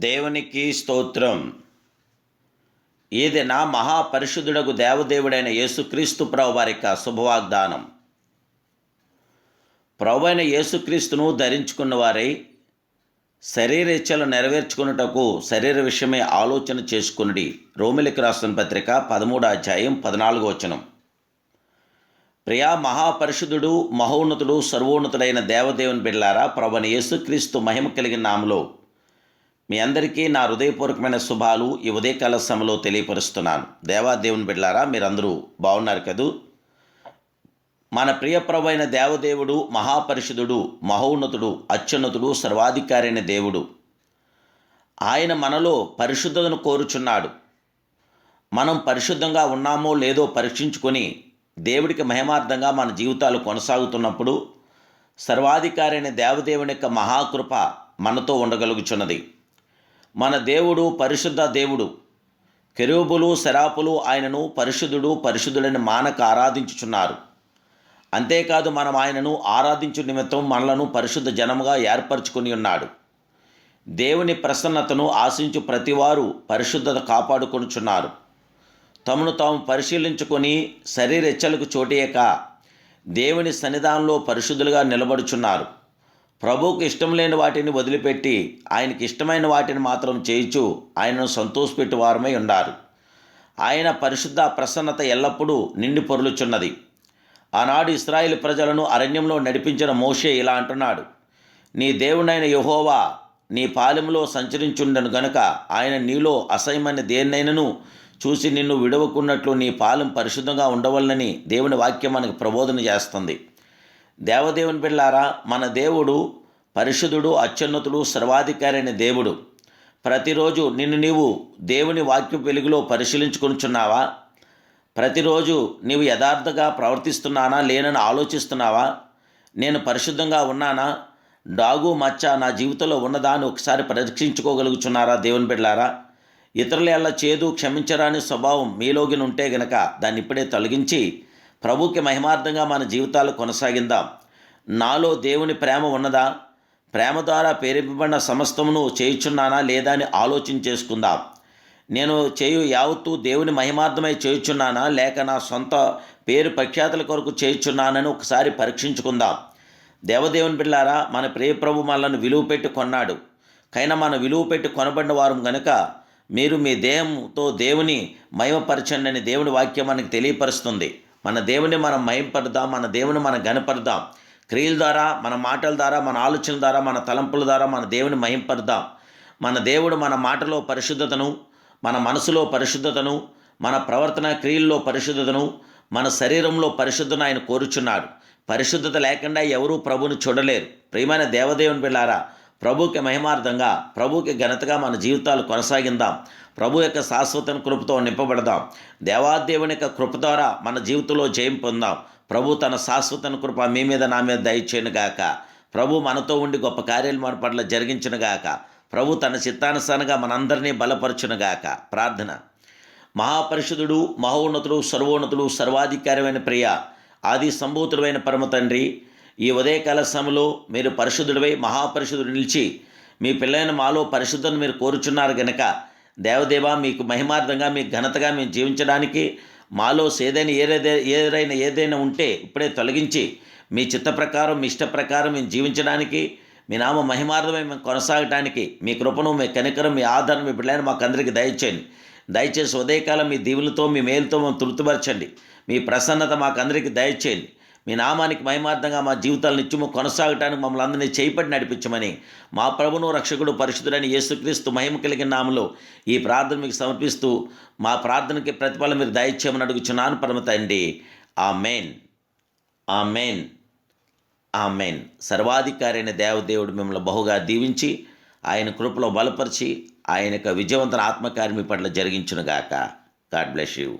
దేవునికి స్తోత్రం. ఏదైనా మహాపరిశుద్ధుడగు దేవదేవుడైన యేసుక్రీస్తు ప్రభువారి యొక్క శుభవాగ్దానం. ప్రభువైన యేసుక్రీస్తును ధరించుకున్న వారై శరీర ఇచ్చలు నెరవేర్చుకున్నటకు శరీర విషయమే ఆలోచన చేసుకునుడి. రోమిలికి రాసిన పత్రిక 13వ అధ్యాయం 14వ వచనం. ప్రియా మహాపరిశుద్ధుడు, మహోన్నతుడు, సర్వోన్నతుడైన దేవదేవుని బిడ్డలారా, ప్రభువైన యేసుక్రీస్తు మహిమ కలిగిన నామములో మీ అందరికీ నా హృదయపూర్వకమైన శుభాలు ఈ ఉదయకాల సమయంలో తెలియపరుస్తున్నాను. దేవాదేవుని బిడ్డలారా, మీరందరూ బాగున్నారు కదూ? మన ప్రియ ప్రభు అయిన దేవదేవుడు మహాపరిశుద్ధుడు, మహోన్నతుడు, అత్యున్నతుడు, సర్వాధికారి అయిన దేవుడు. ఆయన మనలో పరిశుద్ధతను కోరుచున్నాడు. మనం పరిశుద్ధంగా ఉన్నామో లేదో పరీక్షించుకొని దేవుడికి మహిమార్థంగా మన జీవితాలు కొనసాగుతున్నప్పుడు సర్వాధికారి అయిన దేవదేవుని యొక్క మహాకృప మనతో ఉండగలుగుచున్నది. మన దేవుడు పరిశుద్ధ దేవుడు. కెరూబులు, సెరాపులు ఆయనను పరిశుద్ధుడు పరిశుద్ధుడని మానక ఆరాధించుచున్నారు. అంతేకాదు, మనం ఆయనను ఆరాధించు నిమిత్తం మనలను పరిశుద్ధ జనముగా ఏర్పరచుకొని ఉన్నాడు. దేవుని ప్రసన్నతను ఆశించు ప్రతివారు పరిశుద్ధత కాపాడుకొనుచున్నారు. తమను తాము పరిశీలించుకొని శరీరెచ్చలకు చోటేయక దేవుని సన్నిధానంలో పరిశుద్ధులుగా నిలబడుచున్నారు. ప్రభువుకు ఇష్టం లేని వాటిని వదిలిపెట్టి ఆయనకి ఇష్టమైన వాటిని మాత్రం చేయుచు ఆయనను సంతోషపెట్టు వారమై ఉన్నారు. ఆయన పరిశుద్ధ ప్రసన్నత ఎల్లప్పుడూ నిండి పొర్లుచున్నది. ఆనాడు ఇశ్రాయేలు ప్రజలను అరణ్యంలో నడిపించిన మోషే ఇలా అంటున్నాడు: నీ దేవుడైన యెహోవా నీ పాలెములో సంచరించుండను గనుక ఆయన నీలో అసహ్యమైన దేన్నైనను చూసి నిన్ను విడవకున్నట్లు నీ పాలెం పరిశుద్ధంగా ఉండవలనని దేవుని వాక్యం మనకు ప్రబోధన చేస్తుంది. దేవదేవుని బిడ్డలారా, మన దేవుడు పరిశుద్ధుడు, అత్యున్నతుడు, సర్వాధికారి అయిన దేవుడు. ప్రతిరోజు నిన్ను నీవు దేవుని వాక్య వెలుగులో పరిశీలించుకొనుచున్నావా? ప్రతిరోజు నీవు యథార్థంగా ప్రవర్తిస్తున్నానా లేనని ఆలోచిస్తున్నావా? నేను పరిశుద్ధంగా ఉన్నానా? డాగు మచ్చ నా జీవితంలో ఉన్నదా అని ఒకసారి పరీక్షించుకోగలుగుచున్నారా దేవుని బిడ్డలారా? ఇతరుల ఎల్ల చేదు, క్షమించరాని స్వభావం మీలోకి ఉంటే గనక దాన్ని ఇప్పుడే తొలగించి ప్రభుకి మహిమార్థంగా మన జీవితాలు కొనసాగిందాం. నాలో దేవుని ప్రేమ ఉన్నదా? ప్రేమ ద్వారా ప్రేరేపింపబడిన సమస్తమును చేయుచున్నానా లేదా అని ఆలోచన చేసుకుందాం. నేను చేయు యావత్తు దేవుని మహిమార్థమై చేయుచున్నానా లేక నా సొంత పేరు ప్రఖ్యాతుల కొరకు చేయుచున్నానని ఒకసారి పరీక్షించుకుందాం. దేవదేవుని బిడ్డలారా, మన ప్రియ ప్రభు మనల్ని విలువ పెట్టి కొన్నాడు. కైనా మన విలువ పెట్టి కొనబడిన వారు గనుక మీరు మీ దేహంతో దేవుని మహిమపరచండి అని దేవుని వాక్యం మనకు తెలియపరుస్తుంది. మన దేవుని మనం మహిమపడదాం, మన దేవుని మనం గణపడదాం. క్రియల ద్వారా, మన మాటల ద్వారా, మన ఆలోచనల ద్వారా, మన తలంపుల ద్వారా మన దేవుని మహిమపడదాం. మన దేవుడు మన మాటలో పరిశుద్ధతను, మన మనసులో పరిశుద్ధతను, మన ప్రవర్తన క్రియల్లో పరిశుద్ధతను, మన శరీరంలో పరిశుద్ధతను ఆయన కోరుచున్నాడు. పరిశుద్ధత లేకుండా ఎవరూ ప్రభువుని చూడలేరు. ప్రియమైన దేవదేవుని బిడ్డలారా, ప్రభువుకి మహిమార్థంగా, ప్రభువుకి ఘనతగా మన జీవితాలు కొనసాగిందాం. ప్రభు యొక్క శాశ్వత కృపతో నింపబడదాం. దేవాదేవుని యొక్క కృప ద్వారా మన జీవితంలో జయం పొందాం. ప్రభు తన శాశ్వత కృప మీ మీద నా మీద దయచేయనుగాక. ప్రభు మనతో ఉండి గొప్ప కార్యాలు మన పట్ల జరిగించునుగాక. ప్రభు తన చిత్తానుసారంగా మనందరినీ బలపరచునుగాక. ప్రార్థన. మహాపరిశుద్ధుడు, మహోన్నతుడు, సర్వోన్నతుడు, సర్వాధికారమైన ప్రియ, ఆది సంభూతుడైన పరమ తండ్రి, ఈ ఉదయకాల సమయంలో మీరు పరిశుద్ధుడివై మహాపరిశుద్ధుడు నిలిచి మీ పిల్లైన మాలో పరిశుద్ధను మీరు కోరుచున్నారు గనక దేవదేవా, మీకు మహిమార్థంగా, మీకు ఘనతగా మేము జీవించడానికి మాలో ఏదైనా ఉంటే ఇప్పుడే తొలగించి మీ చిత్త ప్రకారం, మీ ఇష్ట ప్రకారం మేము జీవించడానికి, మీ నామ మహిమార్థమై మేము కొనసాగటానికి మీ కృపను, మీ కనికరం, మీ ఆదరణ, మీ బిడ్డలైన మాకు అందరికీ దయచేయండి. దయచేసి ఉదయకాలం మీ దీవులతో, మీ మేలుతో మేము తృప్తిపరచండి. మీ ప్రసన్నత మాకు అందరికీ దయచేయండి. మీ నామానికి మహిమార్థంగా మా జీవితాలు నిత్యము కొనసాగటానికి మమ్మల్ని అందరినీ చేపట్టి నడిపించమని మా ప్రభును, రక్షకుడు, పరిశుద్ధుడైన యేసుక్రీస్తు మహిమ కలిగిన నామములో ఈ ప్రార్థన మీకు సమర్పిస్తూ మా ప్రార్థనకి ప్రతిఫలం మీరు దయచేయమని అడుగుచున్నాను పరమ తండ్రి. ఆమేన్, ఆమేన్, ఆమేన్. సర్వాధికారి అయిన దేవదేవుడు మిమ్మల్ని బహుగా దీవించి ఆయన కృపలో బలపరిచి ఆయన యొక్క విజయవంతన ఆత్మకార్యం మీ పట్ల జరిగించునుగాక. God bless you.